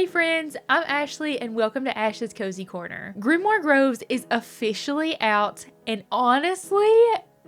Hey friends, I'm Ashley and welcome to Ash's Cozy Corner. Grimoire Groves is officially out and honestly,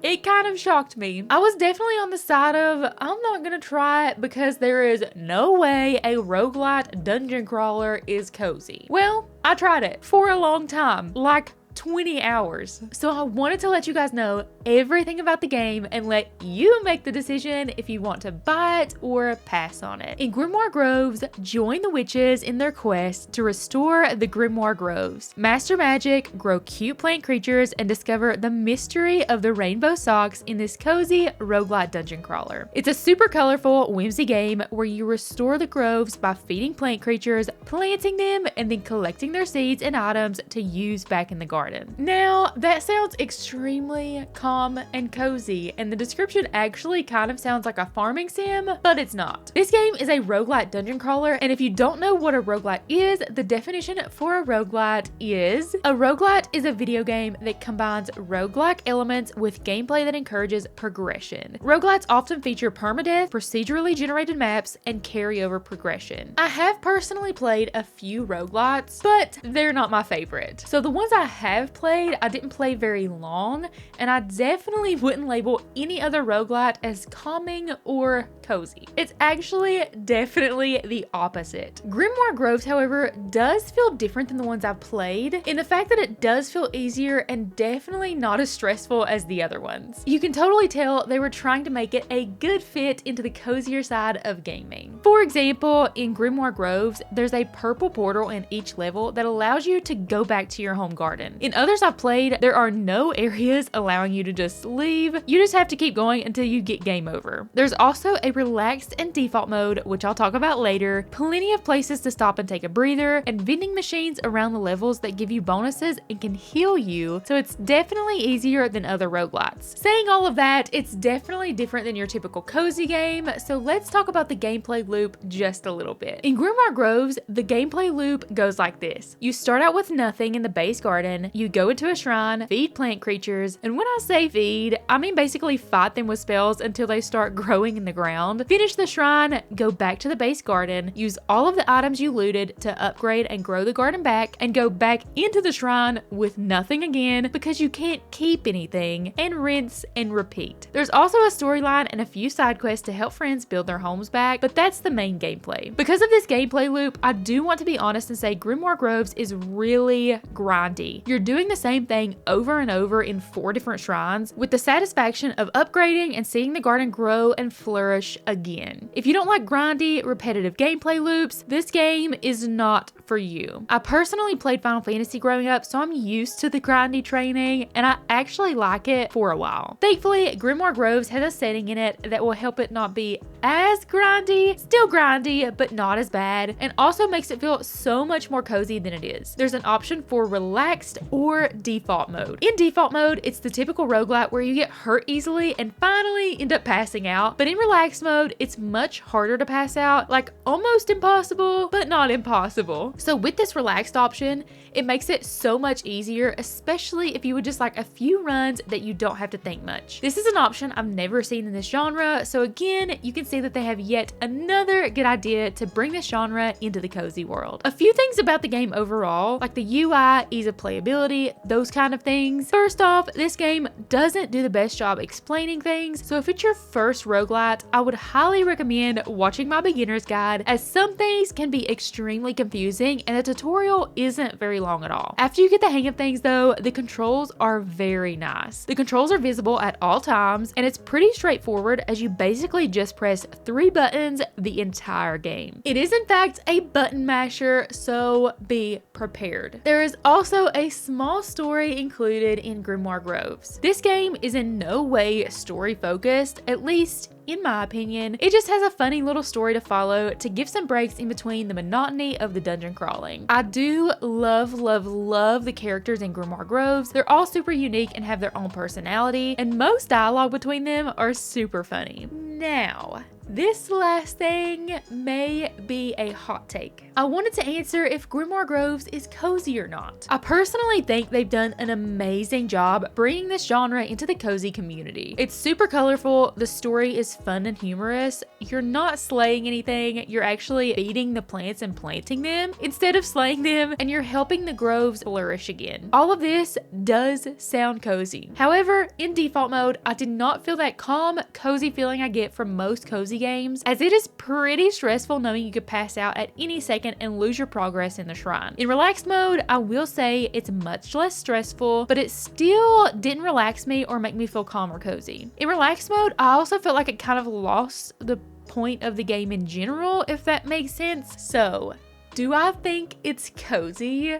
it kind of shocked me. I was definitely on the side of, I'm not gonna try it because there is no way a roguelite dungeon crawler is cozy. Well, I tried it for a long time, like 20 hours. So I wanted to let you guys know everything about the game and let you make the decision if you want to buy it or pass on it. In Grimoire Groves, join the witches in their quest to restore the Grimoire Groves, master magic, grow cute plant creatures, and discover the mystery of the rainbow socks in this cozy roguelite dungeon crawler. It's a super colorful, whimsy game where you restore the groves by feeding plant creatures, planting them, and then collecting their seeds and items to use back in the garden. Now, that sounds extremely calm and cozy, and the description actually kind of sounds like a farming sim, but it's not. This game is a roguelite dungeon crawler, and if you don't know what a roguelite is, the definition for a roguelite is a video game that combines roguelike elements with gameplay that encourages progression. Roguelites often feature permadeath, procedurally generated maps, and carryover progression. I have personally played a few roguelites, but they're not my favorite. So the ones I have played, I didn't play very long, and I definitely wouldn't label any other roguelite as calming or cozy. It's actually definitely the opposite. Grimoire Groves, however, does feel different than the ones I've played in the fact that it does feel easier and definitely not as stressful as the other ones. You can totally tell they were trying to make it a good fit into the cozier side of gaming. For example, in Grimoire Groves, there's a purple portal in each level that allows you to go back to your home garden. In others I've played, there are no areas allowing you to just leave. You just have to keep going until you get game over. There's also a relaxed and default mode, which I'll talk about later, plenty of places to stop and take a breather, and vending machines around the levels that give you bonuses and can heal you, so it's definitely easier than other roguelites. Saying all of that, it's definitely different than your typical cozy game, so let's talk about the gameplay loop just a little bit. In Grimoire Groves, the gameplay loop goes like this. You start out with nothing in the base garden, you go into a shrine, feed plant creatures, and when I say feed, I mean basically fight them with spells until they start growing in the ground. Finish the shrine, go back to the base garden, use all of the items you looted to upgrade and grow the garden back, and go back into the shrine with nothing again because you can't keep anything, and rinse and repeat. There's also a storyline and a few side quests to help friends build their homes back, but that's the main gameplay. Because of this gameplay loop, I do want to be honest and say Grimoire Groves is really grindy. You're doing the same thing over and over in 4 different shrines with the satisfaction of upgrading and seeing the garden grow and flourish again. If you don't like grindy, repetitive gameplay loops, this game is not for you. I personally played Final Fantasy growing up, so I'm used to the grindy training, and I actually like it for a while. Thankfully, Grimoire Groves has a setting in it that will help it not be as grindy, still grindy, but not as bad, and also makes it feel so much more cozy than it is. There's an option for relaxed or default mode. In default mode, it's the typical roguelite where you get hurt easily and finally end up passing out, but in relaxed mode, it's much harder to pass out, like almost impossible, but not impossible. So with this relaxed option, it makes it so much easier, especially if you would just like a few runs that you don't have to think much. This is an option I've never seen in this genre, so again, you can see that they have yet another good idea to bring this genre into the cozy world. A few things about the game overall, like the UI, ease of playability, those kind of things. First off, this game doesn't do the best job explaining things, so if it's your first roguelite, I would highly recommend watching my beginner's guide, as some things can be extremely confusing and the tutorial isn't very long at all. After you get the hang of things though, the controls are very nice. The controls are visible at all times, and it's pretty straightforward as you basically just press 3 buttons the entire game. It is in fact a button masher, so be prepared. There is also a small story included in Grimoire Groves. This game is in no way story focused, at least in my opinion. It just has a funny little story to follow to give some breaks in between the monotony of the dungeon crawling. I do love the characters in Grimoire Groves. They're all super unique and have their own personality, and most dialogue between them are super funny. Now, this last thing may be a hot take. I wanted to answer if Grimoire Groves is cozy or not. I personally think they've done an amazing job bringing this genre into the cozy community. It's super colorful, the story is fun and humorous, you're not slaying anything, you're actually feeding the plants and planting them instead of slaying them, and you're helping the groves flourish again. All of this does sound cozy. However, in default mode, I did not feel that calm, cozy feeling I get from most cozy games, as it is pretty stressful knowing you could pass out at any second and lose your progress in the shrine. In relaxed mode, I will say it's much less stressful, but it still didn't relax me or make me feel calm or cozy. In relaxed mode, I also felt like it kind of lost the point of the game in general, if that makes sense. So, do I think it's cozy?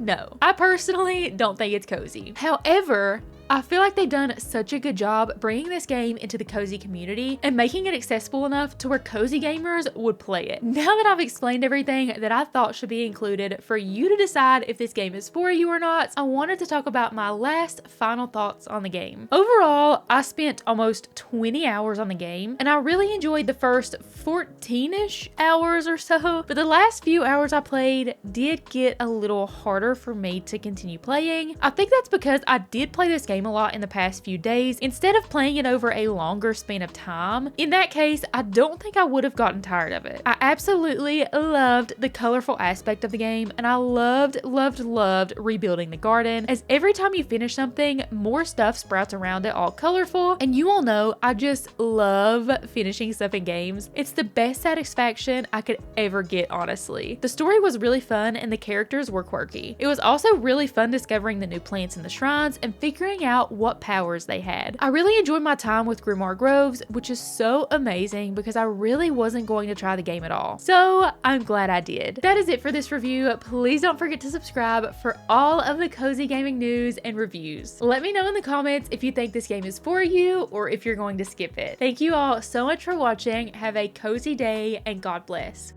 No. I personally don't think it's cozy. However, I feel like they've done such a good job bringing this game into the cozy community and making it accessible enough to where cozy gamers would play it. Now that I've explained everything that I thought should be included for you to decide if this game is for you or not, I wanted to talk about my last final thoughts on the game. Overall, I spent almost 20 hours on the game, and I really enjoyed the first 14-ish hours or so, but the last few hours I played did get a little harder for me to continue playing. I think that's because I did play this game a lot in the past few days instead of playing it over a longer span of time. In that case, I don't think I would have gotten tired of it. I absolutely loved the colorful aspect of the game, and I loved rebuilding the garden, as every time you finish something, more stuff sprouts around it all colorful, and you all know I just love finishing stuff in games. It's the best satisfaction I could ever get, honestly. The story was really fun and the characters were quirky. It was also really fun discovering the new plants in the shrines and figuring out what powers they had. I really enjoyed my time with Grimoire Groves, which is so amazing because I really wasn't going to try the game at all. So I'm glad I did. That is it for this review. Please don't forget to subscribe for all of the cozy gaming news and reviews. Let me know in the comments if you think this game is for you or if you're going to skip it. Thank you all so much for watching. Have a cozy day and God bless.